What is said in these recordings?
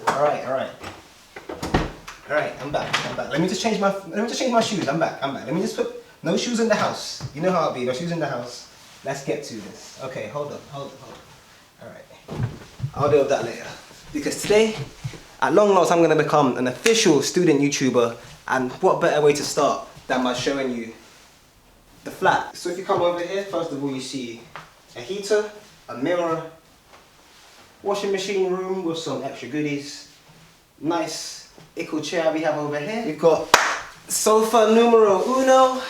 Alright, I'm back. Let me just change my shoes. I'm back. Let me just put no shoes in the house. You know how it be, no shoes in the house. Let's get to this. Okay, hold on. Alright. I'll deal with that later. Because today, at long last, I'm gonna become an official student YouTuber, and what better way to start than by showing you the flat. So if you come over here, first of all you see a heater, a mirror, washing machine room with some extra goodies, nice ickle chair we have over here. We've got sofa numero uno,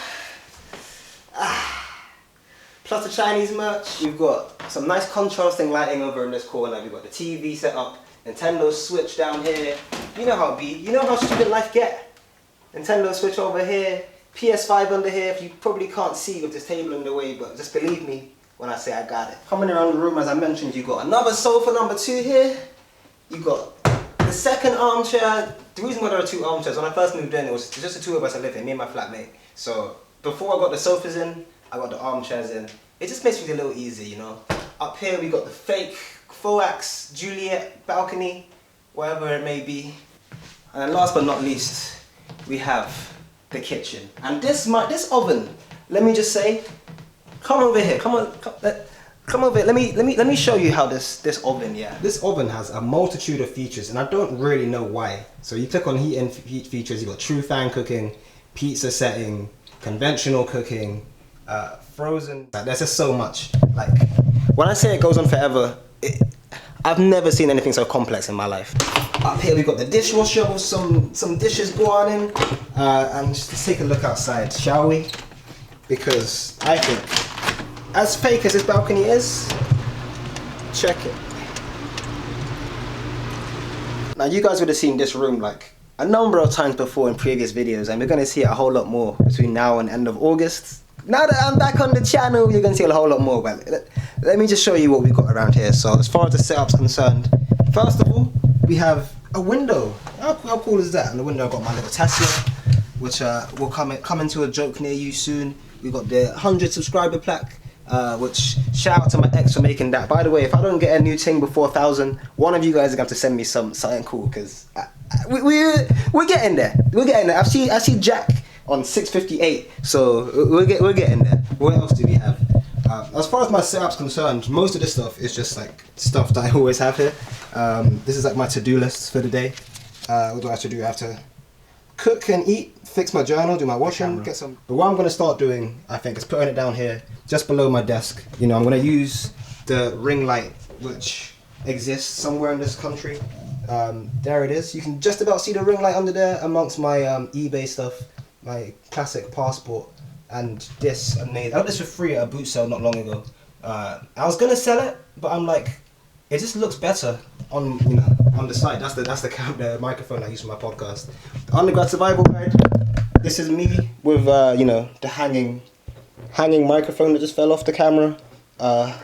plus the Chinese merch. We've got some nice contrasting lighting over in this corner. We've got the TV set up, Nintendo Switch down here. You know how it be, you know how student life get. Nintendo Switch over here, PS5 under here. If you probably can't see with this table in the way, but just believe me when I say I got it. Coming around the room, as I mentioned, you've got another sofa number 2 here. You've got the second armchair. The reason why there are 2 armchairs, when I first moved in, it was just the 2 of us that lived here, me and my flatmate. So before I got the sofas in, I got the armchairs in. It just makes it a little easier, you know. Up here we got the fake Foax Juliet balcony, wherever it may be. And then last but not least, we have the kitchen. And this oven, let me just say, come over here, come over here. Let me show you how this oven, yeah. This oven has a multitude of features, and I don't really know why. So you click on heat features, you got true fan cooking, pizza setting, conventional cooking, frozen. There's just so much. Like, when I say it goes on forever, I've never seen anything so complex in my life. Up here we got the dishwasher with some dishes going in, and just take a look outside, shall we? Because I think, as fake as this balcony is, check it. Now you guys would have seen this room like a number of times before in previous videos, and we're going to see it a whole lot more between now and end of August. Now that I'm back on the channel, you're going to see a whole lot more. But let me just show you what we've got around here. So as far as the setup's concerned, first of all, we have a window. How cool is that? And the window, I've got my little Tesla, which will come into a joke near you soon. We've got the 100 subscriber plaque, which shout out to my ex for making that. By the way, if I don't get a new ting before 1,000, one of you guys are going to have to send me something cool, because we're getting there. We're getting there. I see Jack on 658, so we're getting there. What else do we have? As far as my setup's concerned, most of this stuff is just like stuff that I always have here. This is like my to-do list for the day. What do I have to do? I have to cook and eat, fix my journal, do my washing, get some. But what I'm going to start doing, I think, is putting it down here, just below my desk. You know, I'm going to use the ring light, which exists somewhere in this country. There it is. You can just about see the ring light under there amongst my eBay stuff, my classic passport, and this amazing. I got this for free at a boot sale not long ago. I was going to sell it, but I'm like, it just looks better on, you know, on the side. That's the microphone I use for my podcast. The Undergrad Survival Guide. This is me with you know, the hanging microphone that just fell off the camera. But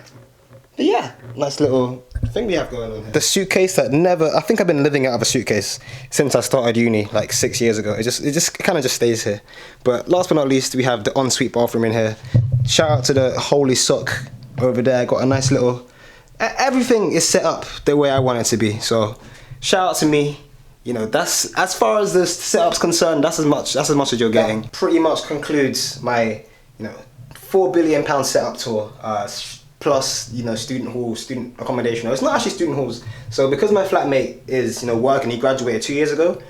yeah, nice little thing we have going on here. The suitcase that I think I've been living out of a suitcase since I started uni like 6 years ago. It just kind of just stays here. But last but not least, we have the ensuite bathroom in here. Shout out to the Holy Sock over there. Got a nice little. Everything is set up the way I want it to be. So shout out to me. You know, that's as far as the setup's concerned. That's as much as you're getting. That pretty much concludes my, you know, £4 billion setup tour. Plus, you know, student hall, student accommodation. No, it's not actually student halls. So because my flatmate is, you know, working, he graduated 2 years ago.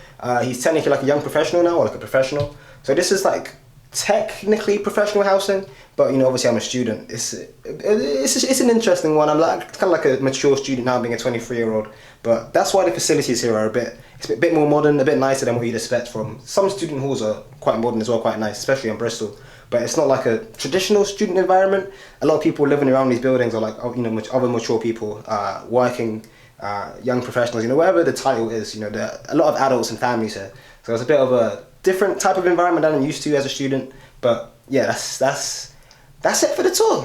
He's technically like a young professional now, or like a professional. So this is like technically professional housing, but you know, obviously I'm a student. It's an interesting one. I'm like kind of like a mature student now, being a 23-year-old. But that's why the facilities here are it's a bit more modern, a bit nicer than what you'd expect from some student halls. Are quite modern as well, quite nice, especially in Bristol. But it's not like a traditional student environment. A lot of people living around these buildings are like, you know, other mature people, working, young professionals, you know, whatever the title is. You know, there are a lot of adults and families here. So it's a bit of a different type of environment than I'm used to as a student. But yeah, that's it for the tour.